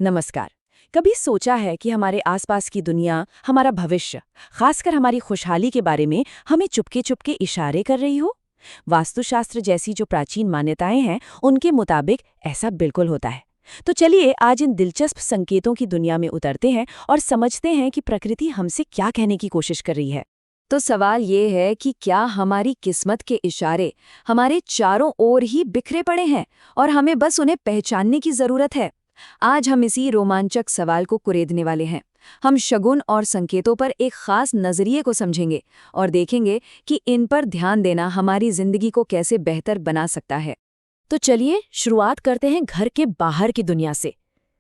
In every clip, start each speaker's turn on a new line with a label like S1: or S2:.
S1: नमस्कार। कभी सोचा है कि हमारे आसपास की दुनिया, हमारा भविष्य, खासकर हमारी खुशहाली के बारे में हमें चुपके चुपके इशारे कर रही हो? वास्तुशास्त्र जैसी जो प्राचीन मान्यताएं हैं, उनके मुताबिक ऐसा बिल्कुल होता है। तो चलिए आज इन दिलचस्प संकेतों की दुनिया में उतरते हैं और समझते हैं कि प्रकृति हमसे क्या कहने की कोशिश कर रही है। तो सवाल ये है कि क्या हमारी किस्मत के इशारे हमारे चारों ओर ही बिखरे पड़े हैं और हमें बस उन्हें पहचानने की जरूरत है? आज हम इसी रोमांचक सवाल को कुरेदने वाले हैं। हम शगुन और संकेतों पर एक खास नजरिए को समझेंगे और देखेंगे कि इन पर ध्यान देना हमारी जिंदगी को कैसे बेहतर बना सकता है। तो चलिए शुरुआत करते हैं घर के बाहर की दुनिया से।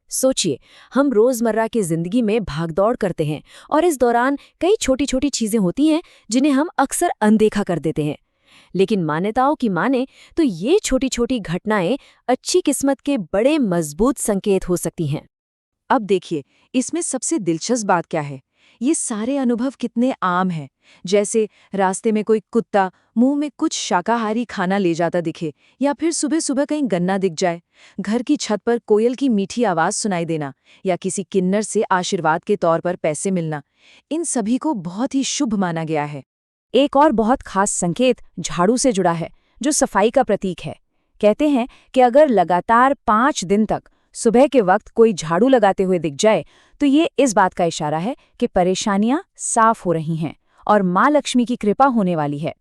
S1: सोचिए, हम रोजमर्रा की जिंदगी में भागदौड़ करते हैं और इस दौरान कई छोटी छोटी चीजें होती हैं जिन्हें हम अक्सर अनदेखा कर देते हैं। लेकिन मान्यताओं की माने तो ये छोटी छोटी घटनाएं अच्छी किस्मत के बड़े मजबूत संकेत हो सकती हैं। अब देखिए, इसमें सबसे दिलचस्प बात क्या है। ये सारे अनुभव कितने आम हैं। जैसे रास्ते में कोई कुत्ता मुंह में कुछ शाकाहारी खाना ले जाता दिखे, या फिर सुबह सुबह कहीं गन्ना दिख जाए, घर की छत पर कोयल की मीठी आवाज सुनाई देना, या किसी किन्नर से आशीर्वाद के तौर पर पैसे मिलना। इन सभी को बहुत ही शुभ माना गया है। एक और बहुत खास संकेत झाड़ू से जुड़ा है, जो सफाई का प्रतीक है। कहते हैं कि अगर लगातार 5 दिन तक सुबह के वक्त कोई झाड़ू लगाते हुए दिख जाए, तो ये इस बात का इशारा है कि परेशानियां साफ हो रही हैं और माँ लक्ष्मी की कृपा होने वाली है।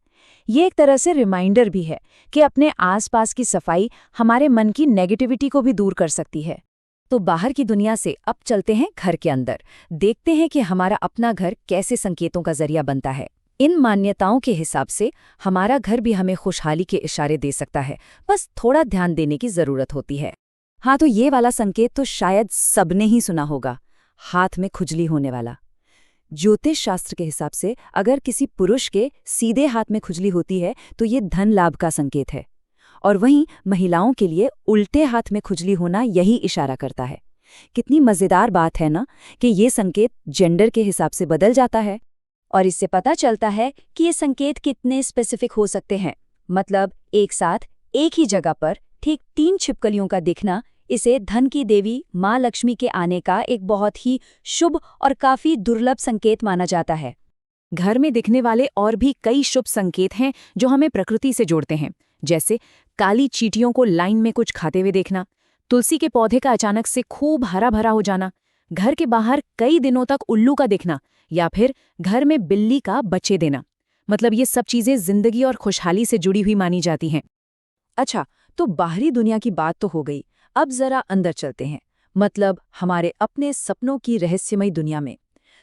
S1: ये एक तरह से रिमाइंडर भी है कि अपने आसपास की सफाई हमारे मन की नेगेटिविटी को भी दूर कर सकती है। तो बाहर की दुनिया से अब चलते हैं घर के अंदर। देखते हैं कि हमारा अपना घर कैसे संकेतों का जरिया बनता है। इन मान्यताओं के हिसाब से हमारा घर भी हमें खुशहाली के इशारे दे सकता है, बस थोड़ा ध्यान देने की जरूरत होती है। हाँ, तो ये वाला संकेत तो शायद सबने ही सुना होगा, हाथ में खुजली होने वाला। ज्योतिष शास्त्र के हिसाब से अगर किसी पुरुष के सीधे हाथ में खुजली होती है तो ये धन लाभ का संकेत है, और वहीं महिलाओं के लिए उल्टे हाथ में खुजली होना यही इशारा करता है। कितनी मजेदार बात है ना कि ये संकेत जेंडर के हिसाब से बदल जाता है। और इससे पता चलता है कि ये संकेत कितने स्पेसिफिक हो सकते हैं। मतलब एक साथ एक ही जगह पर ठीक 3 छिपकलियों का दिखना, इसे धन की देवी माँ लक्ष्मी के आने का एक बहुत ही शुभ और काफी दुर्लभ संकेत माना जाता है। घर में दिखने वाले और भी कई शुभ संकेत हैं जो हमें प्रकृति से जोड़ते हैं, जैसे काली चींटियों को लाइन में कुछ खाते हुए देखना, तुलसी के पौधे का अचानक से खूब हरा भरा हो जाना, घर के बाहर कई दिनों तक उल्लू का दिखना, या फिर घर में बिल्ली का बच्चे देना। मतलब ये सब चीजें जिंदगी और खुशहाली से जुड़ी हुई मानी जाती हैं। अच्छा, तो बाहरी दुनिया की बात तो हो गई, अब जरा अंदर चलते हैं। मतलब हमारे अपने सपनों की रहस्यमयी दुनिया में।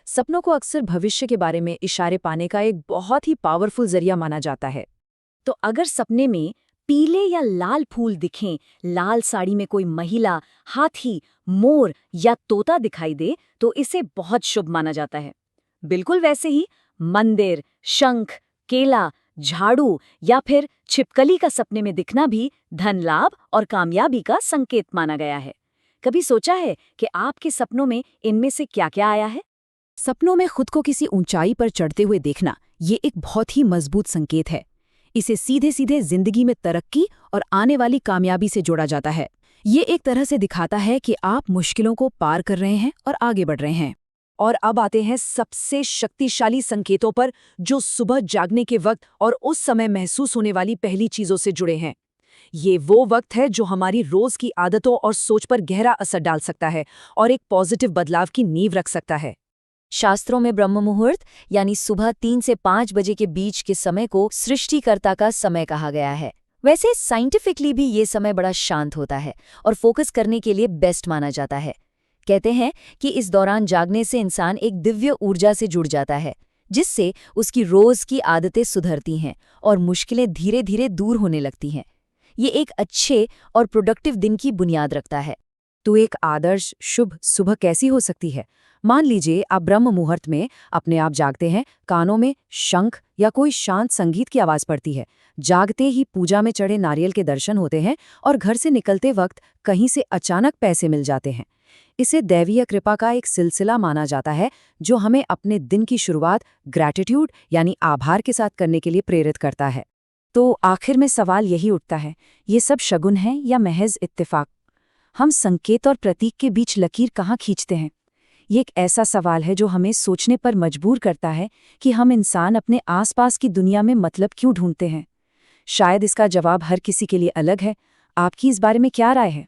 S1: सपनों को अक्सर भविष्य के बारे में इशारे पाने का एक बहुत ही पावरफुल जरिया माना जाता है। तो अगर सपने में पीले या लाल फूल दिखें, लाल साड़ी में कोई महिला, हाथी, मोर या तोता दिखाई दे, तो इसे बहुत शुभ माना जाता है। बिल्कुल वैसे ही मंदिर, शंख, केला, झाड़ू या फिर छिपकली का सपने में दिखना भी धन लाभ और कामयाबी का संकेत माना गया है। कभी सोचा है कि आपके सपनों में इनमें से क्या-क्या आया है? सपनों में खुद को किसी ऊंचाई पर चढ़ते हुए देखना, ये एक बहुत ही मजबूत संकेत है। इसे सीधे सीधे जिंदगी में तरक्की और आने वाली कामयाबी से जोड़ा जाता है। ये एक तरह से दिखाता है कि आप मुश्किलों को पार कर रहे हैं और आगे बढ़ रहे हैं। और अब आते हैं सबसे शक्तिशाली संकेतों पर, जो सुबह जागने के वक्त और उस समय महसूस होने वाली पहली चीजों से जुड़े हैं। ये वो वक्त है जो हमारी रोज की आदतों और सोच पर गहरा असर डाल सकता है और एक पॉजिटिव बदलाव की नींव रख सकता है। शास्त्रों में ब्रह्म मुहूर्त यानी सुबह 3 से 5 बजे के बीच के समय को सृष्टिकर्ता का समय कहा गया है। वैसे साइंटिफिकली भी ये समय बड़ा शांत होता है और फोकस करने के लिए बेस्ट माना जाता है। कहते हैं कि इस दौरान जागने से इंसान एक दिव्य ऊर्जा से जुड़ जाता है, जिससे उसकी रोज की आदतें सुधरती हैं और मुश्किलें धीरे धीरे दूर होने लगती हैं। ये एक अच्छे और प्रोडक्टिव दिन की बुनियाद रखता है। तो एक आदर्श शुभ सुबह कैसी हो सकती है? मान लीजिए आप ब्रह्म मुहूर्त में अपने आप जागते हैं, कानों में शंख या कोई शांत संगीत की आवाज पड़ती है, जागते ही पूजा में चढ़े नारियल के दर्शन होते हैं और घर से निकलते वक्त कहीं से अचानक पैसे मिल जाते हैं। इसे दैवीय कृपा का एक सिलसिला माना जाता है, जो हमें अपने दिन की शुरुआत ग्रैटिट्यूड यानी आभार के साथ करने के लिए प्रेरित करता है। तो आखिर में सवाल यही उठता है, ये सब शगुन है या महज इत्तेफाक? हम संकेत और प्रतीक के बीच लकीर कहाँ खींचते हैं? ये एक ऐसा सवाल है जो हमें सोचने पर मजबूर करता है कि हम इंसान अपने आसपास की दुनिया में मतलब क्यों ढूंढते हैं। शायद इसका जवाब हर किसी के लिए अलग है। आपकी इस बारे में क्या राय है?